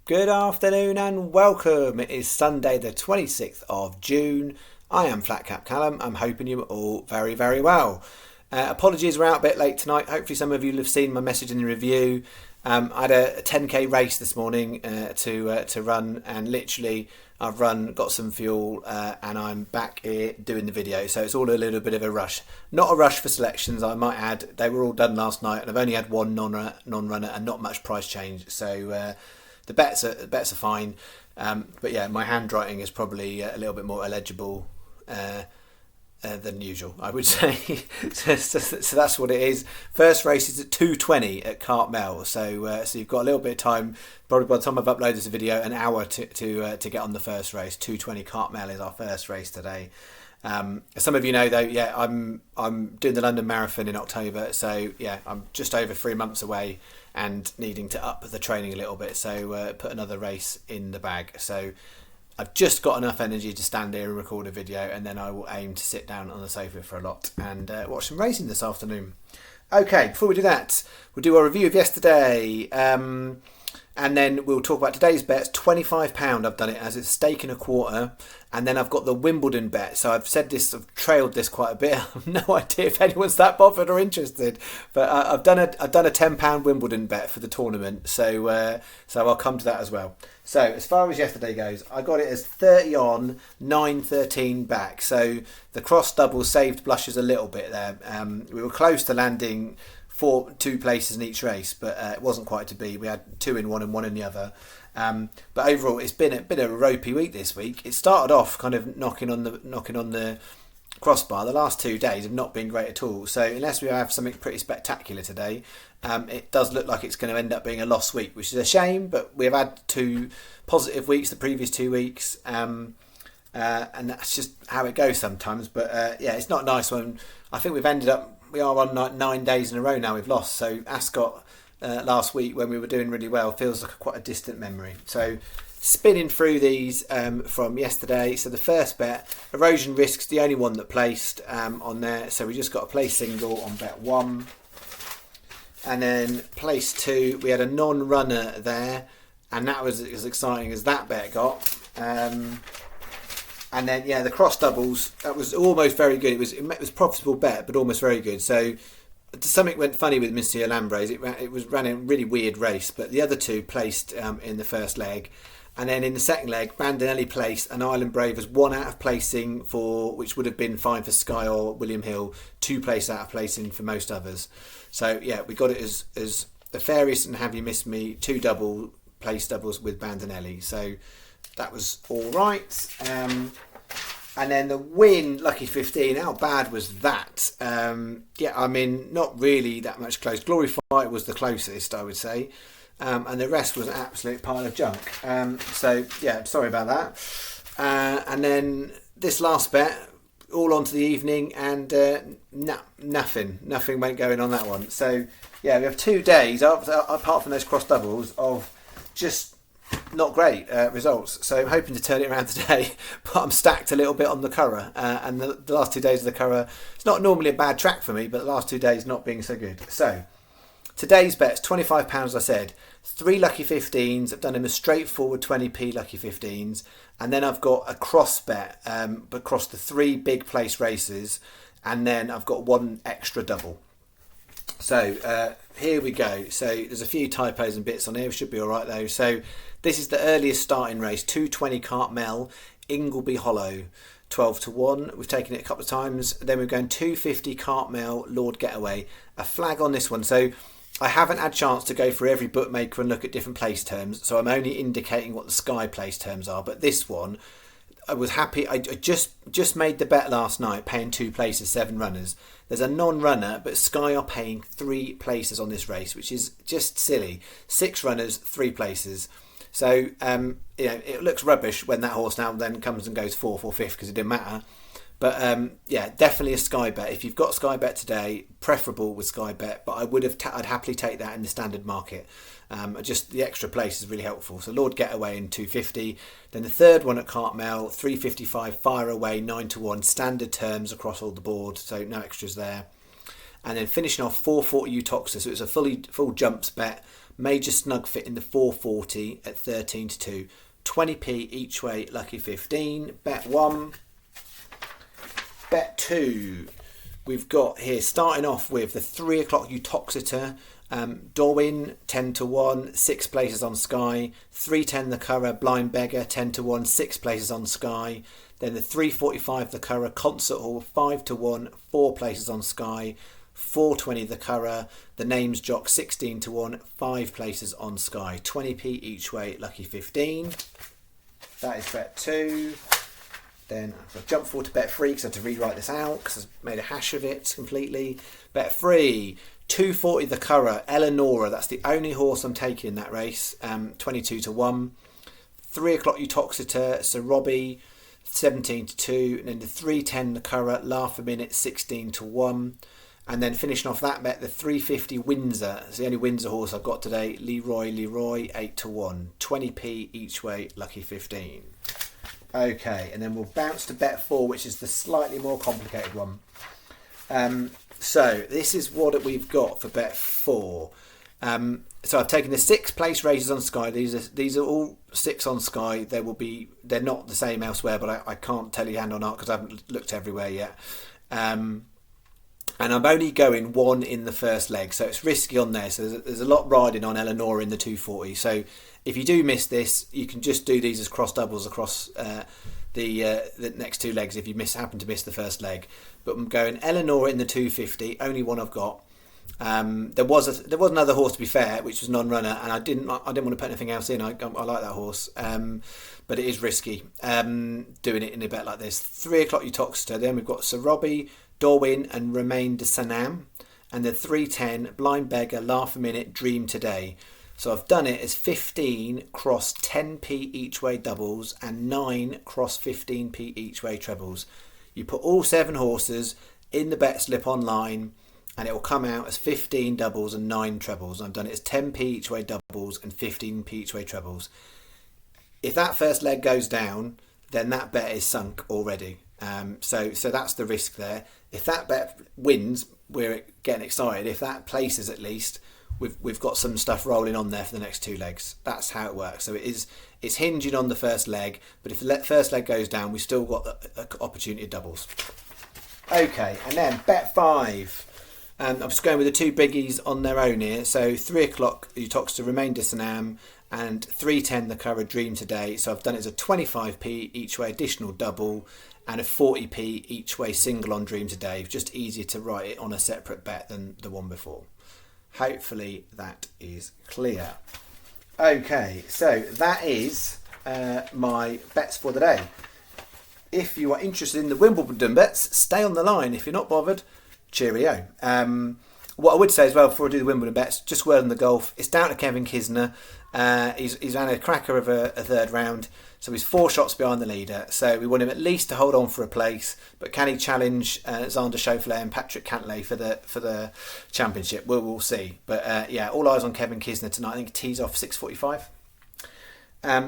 Good afternoon and welcome. It is Sunday the 26th of June. I am Flatcap Callum. I'm hoping you are all very, very well. Apologies we're out a bit late tonight. Hopefully some of you will have seen my message in the review. I had a 10k race this morning to run, and literally I've got some fuel, and I'm back here doing the video. So it's all a little bit of a rush. Not a rush for selections, I might add. They were all done last night, and I've only had one non-runner and not much price change. So the bets are fine, but yeah, my handwriting is probably a little bit more illegible than usual, I would say. so that's what it is. First race is at 2:20 at Cartmel, so you've got a little bit of time. Probably by the time I've uploaded this video, an hour to get on the first race. 2:20 Cartmel is our first race today. Some of you know though, yeah, I'm doing the London Marathon in October, so yeah, I'm just over 3 months away and needing to up the training a little bit, so put another race in the bag. So I've just got enough energy to stand here and record a video, and then I will aim to sit down on the sofa for a lot and watch some racing this afternoon. Okay, before we do that, we'll do our review of yesterday, and then we'll talk about today's bets. £25 I've done it as it's stake and a quarter, and then I've got the Wimbledon bet. So I've said this, I've trailed this quite a bit. I have no idea if anyone's that bothered or interested, but I've done a £10 Wimbledon bet for the tournament. So I'll come to that as well. So as far as yesterday goes, I got it as 30 on, 9-13 back. So the cross double saved blushes a little bit there. We were close to landing two places in each race, but it wasn't quite to be. We had two in one and one in the other. But overall, it's been a ropey week this week. It started off kind of knocking on the crossbar. The last 2 days have not been great at all. So unless we have something pretty spectacular today, it does look like it's going to end up being a lost week, which is a shame. But we've had 2 positive weeks the previous 2 weeks, and that's just how it goes sometimes. But yeah, it's not nice when I think we are on 9 days in a row now we've lost. So Ascot last week when we were doing really well feels like quite a distant memory. So spinning through these from yesterday. So the first bet, erosion risks, the only one that placed on there. So we just got a place single on bet 1. And then place 2, we had a non-runner there. And that was as exciting as that bet got. And then, yeah, the cross doubles, that was almost very good. It was a profitable bet, but almost very good. So something went funny with Monsieur Lambres. It ran a really weird race, but the other 2 placed in the first leg. And then in the second leg, Bandinelli placed, and Island Brave was 1 out of placing which would have been fine for Sky or William Hill, 2 places out of placing for most others. So, yeah, we got it as the Fairest and Have You Missed Me, 2 place doubles with Bandinelli. So that was all right. And then the win, Lucky 15, how bad was that? Yeah, I mean, not really that much close. Glory Fight was the closest, I would say. And the rest was an absolute pile of junk. So, yeah, sorry about that. And then this last bet, all on to the evening, and nothing went going on that one. So, yeah, we have 2 days, apart from those cross doubles, of just not great results. So I'm hoping to turn it around today, but I'm stacked a little bit on the Curragh, and the last 2 days of the Curragh, it's not normally a bad track for me, but the last 2 days not being so good. So today's bets, £25 I said, 3 Lucky 15s, I've done them a straightforward 20p Lucky 15s, and then I've got a cross bet across the 3 big place races, and then I've got 1 extra double. So here we go. So there's a few typos and bits on here. Should be all right though. So this is the earliest starting race. 2:20 Cartmel, Ingleby Hollow, 12-1. We've taken it a couple of times. Then we're going 2:50 Cartmel, Lord Getaway. A flag on this one. So I haven't had a chance to go through every bookmaker and look at different place terms. So I'm only indicating what the Sky place terms are. But this one, I was happy. I just made the bet last night, paying 2 places, 7 runners. There's a non-runner, but Sky are paying 3 places on this race, which is just silly. 6 runners, 3 places. So it looks rubbish when that horse now then comes and goes 4th or 5th because it didn't matter. But yeah, definitely a Sky bet. If you've got Sky bet today, preferable with Sky bet. But I'd happily take that in the standard market. Just the extra place is really helpful. So Lord Getaway in 250. Then the third one at Cartmel, 355 Fire Away, 9-1, standard terms across all the board. So no extras there. And then finishing off 440 Uttoxter. So it's a full jumps bet. Major snug fit in the 440 at 13 to 2. 20p each way, lucky 15. Bet 1. Bet 2. We've got here, starting off with the 3 o'clock Uttoxter. Dorwin 10 to 1, 6 places on Sky. 310 the Curragh, Blind Beggar 10 to 1, 6 places on Sky. Then the 345 the Curragh, Concert Hall 5 to 1, 4 places on Sky. 420 the Curragh, the Names Jock 16 to 1, 5 places on Sky. 20p each way, lucky 15. That is bet 2. Then I've jumped forward to bet 3 because I had to rewrite this out because I've made a hash of it completely. Bet 3, 240 the Curragh, Eleonora, that's the only horse I'm taking in that race, 22 to 1. 3 o'clock Uttoxter, Sir Robbie, 17 to 2. And then the 310 the Curragh, Laugh a Minute, 16 to 1. And then finishing off that bet, the 350 Windsor. It's the only Windsor horse I've got today. Leroy, 8 to 1. 20p each way, lucky 15. Okay, and then we'll bounce to bet 4, which is the slightly more complicated one. So this is what we've got for bet 4. So I've taken the 6 place races on Sky. These are all 6 on Sky. They're not the same elsewhere, but I can't tell you hand on heart because I haven't looked everywhere yet. And I'm only going 1 in the first leg, so it's risky on there. So there's a lot riding on Eleanor in the 240. So if you do miss this, you can just do these as cross doubles across the next 2 legs if you happen to miss the first leg. But I'm going Eleanor in the 250, only one I've got. There was another horse, to be fair, which was non-runner, and I didn't want to put anything else in. I like that horse, but it is risky doing it in a bet like this. 3 o'clock Uttoxter. Then we've got Sir Robbie, Dorwin and Remain de Sanam, and the 310 Blind Beggar, Laugh a Minute, Dream Today. So I've done it as 15 cross 10p each way doubles and 9 cross 15p each way trebles. You put all 7 horses in the bet slip online and it will come out as 15 doubles and 9 trebles. I've done it as 10p each way doubles and 15p each way trebles. If that first leg goes down, then that bet is sunk already. So that's the risk there. If that bet wins, we're getting excited. If that places, at least we've got some stuff rolling on there for the next 2 legs. That's how it works. So it's hinging on the first leg, but if the first leg goes down, we've still got the opportunity of doubles. Okay, and then bet 5. I'm just going with the 2 biggies on their own here. So 3 o'clock Uttoxter, Remain de Sanam, and 310 the Curragh, Dream Today. So I've done it as a 25p each way additional double and a 40p each way single on Dream Today. Just easier to write it on a separate bet than the one before. Hopefully that is clear. Okay, so that is my bets for the day. If you are interested in the Wimbledon bets, stay on the line. If you're not bothered, cheerio. What I would say as well before I do the Wimbledon bets, just word on the golf, it's down to Kevin Kisner. He's ran a cracker of a third round, so he's 4 shots behind the leader. So we want him at least to hold on for a place, but can he challenge Xander Schauffele and Patrick Cantlay for the championship? We'll see. But yeah, all eyes on Kevin Kisner tonight. I think he tees off 6:45.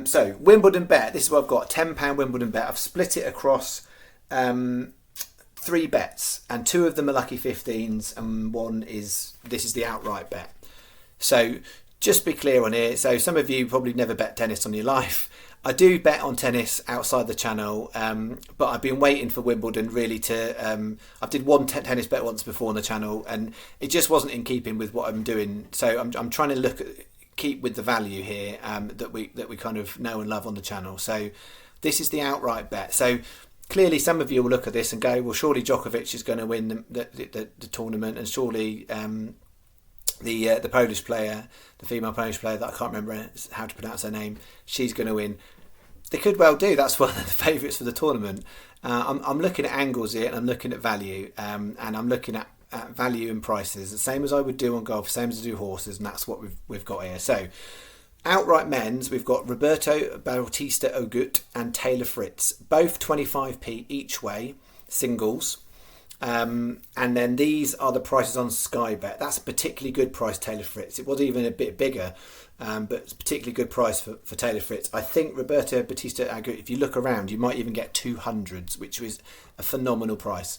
So Wimbledon bet. This is what I've got: £10 Wimbledon bet. I've split it across 3 bets, and 2 of them are lucky 15s, and this is the outright bet. So just be clear on here. So some of you probably never bet tennis on your life. I do bet on tennis outside the channel, but I've been waiting for Wimbledon really to. I did one tennis bet once before on the channel, and it just wasn't in keeping with what I'm doing. So I'm trying to keep with the value here that we kind of know and love on the channel. So this is the outright bet. So clearly, some of you will look at this and go, "Well, surely Djokovic is going to win the tournament, and surely." The Polish player, the female Polish player that I can't remember how to pronounce her name, she's going to win. They could well do. That's one of the favourites for the tournament. I'm looking at angles here, and I'm looking at value, and I'm looking at value and prices, the same as I would do on golf, same as I do horses, and that's what we've got here. So, outright men's, we've got Roberto Bautista Agut and Taylor Fritz, both 25p each way, singles. And then these are the prices on Sky Bet. That's a particularly good price, Taylor Fritz. It was even a bit bigger, but it's a particularly good price for Taylor Fritz. I think Roberto Bautista Agut, if you look around, you might even get 200s, which is a phenomenal price.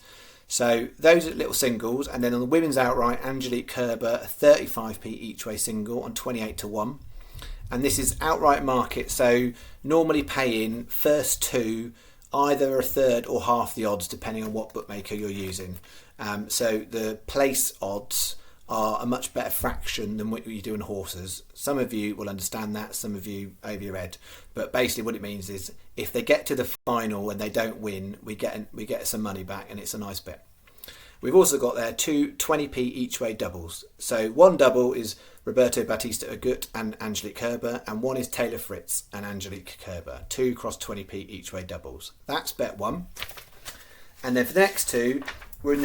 So those are little singles, and then on the women's outright, Angelique Kerber, a 35p each way single on 28 to 1. And this is outright market, so normally paying first two either a third or half the odds depending on what bookmaker you're using. So the place odds are a much better fraction than what you do in horses. Some of you will understand that, some of you over your head. But basically what it means is if they get to the final and they don't win, we get some money back, and it's a nice bet. We've also got there two 20p each way doubles. So one double is Roberto Bautista Agut and Angelique Kerber, and one is Taylor Fritz and Angelique Kerber. 2 cross 20p each way doubles. That's bet one. And then for the next two, we're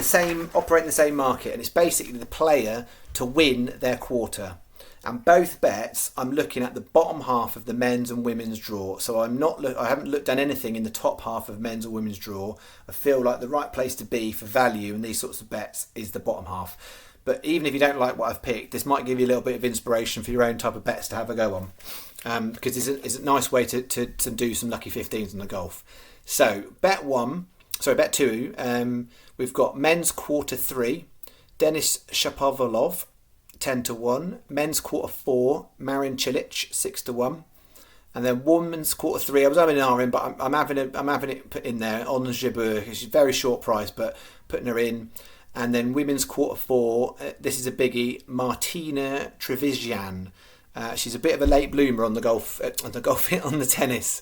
operating the same market, and it's basically the player to win their quarter. And both bets, I'm looking at the bottom half of the men's and women's draw. So I haven't looked at anything in the top half of men's or women's draw. I feel like the right place to be for value in these sorts of bets is the bottom half. But even if you don't like what I've picked, this might give you a little bit of inspiration for your own type of bets to have a go on. Because it's a nice way to do some lucky 15s in the golf. So bet two, we've got men's quarter 3, Denis Shapovalov, 10 to 1. Men's quarter 4, Marin Cilic, 6 to 1. And then women's quarter 3, I was having an RM, but I'm having it put in there on Jabeur. She's a very short price, but putting her in. And then women's quarter 4, this is a biggie, Martina Trevisan. She's a bit of a late bloomer on the tennis.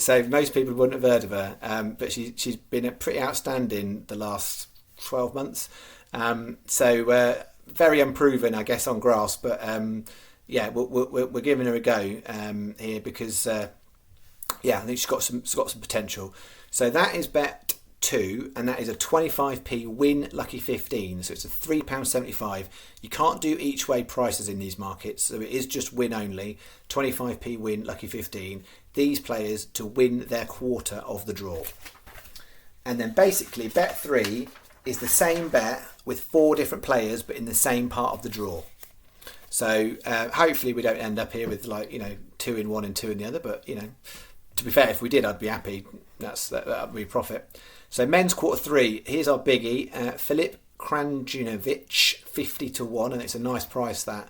So most people wouldn't have heard of her, but she's been pretty outstanding the last 12 months. Very unproven, I guess, on grass, but we're giving her a go here because I think she's got some potential. So that is bet 2, and that is a 25p win lucky 15. So it's a £3.75. You can't do each way prices in these markets, so it is just win only. 25p win lucky 15. These players to win their quarter of the draw. And then basically bet 3 is the same bet with 4 different players, but in the same part of the draw. So hopefully we don't end up here with 2 in one and 2 in the other. But to be fair, if we did, I'd be happy. That'd be profit. So men's quarter 3. Here's our biggie, Filip Krajinovic, 50 to 1, and it's a nice price that.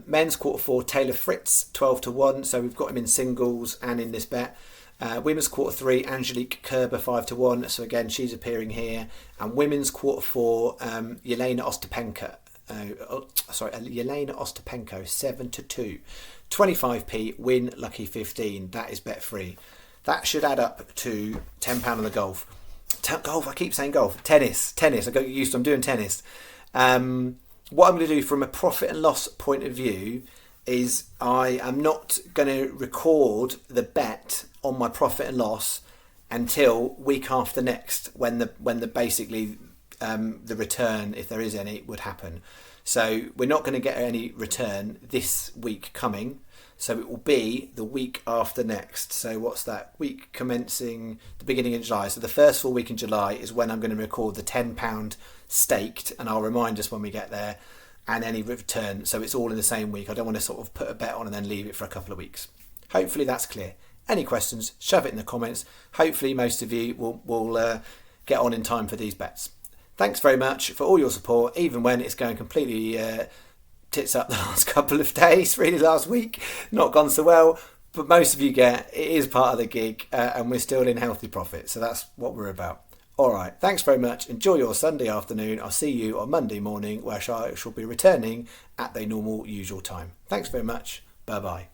Men's quarter 4, Taylor Fritz, 12 to 1. So we've got him in singles and in this bet. Women's quarter 3, Angelique Kerber, 5 to 1. So again, she's appearing here. And women's quarter 4, Yelena Ostapenko, 7 to 2. 25p win lucky 15. That is bet 3. That should add up to £10 on the golf. I keep saying golf. Tennis. I got used to. I'm doing tennis. What I'm going to do from a profit and loss point of view is I am not going to record the bet on my profit and loss until week after next, when the basically the return, if there is any, would happen. So we're not going to get any return this week coming. So it will be the week after next. So what's that? Week commencing the beginning of July. So the first full week in July is when I'm going to record the £10 staked, and I'll remind us when we get there, and any return. So it's all in the same week. I don't want to sort of put a bet on and then leave it for a couple of weeks. Hopefully that's clear. Any questions, shove it in the comments. Hopefully most of you will get on in time for these bets. Thanks very much for all your support, even when it's going completely tits up the last couple of days, really last week, not gone so well, but most of you it is part of the gig, and we're still in healthy profit, so that's what we're about. Alright, thanks very much, enjoy your Sunday afternoon. I'll see you on Monday morning, where I shall be returning at the normal usual time. Thanks very much, bye bye.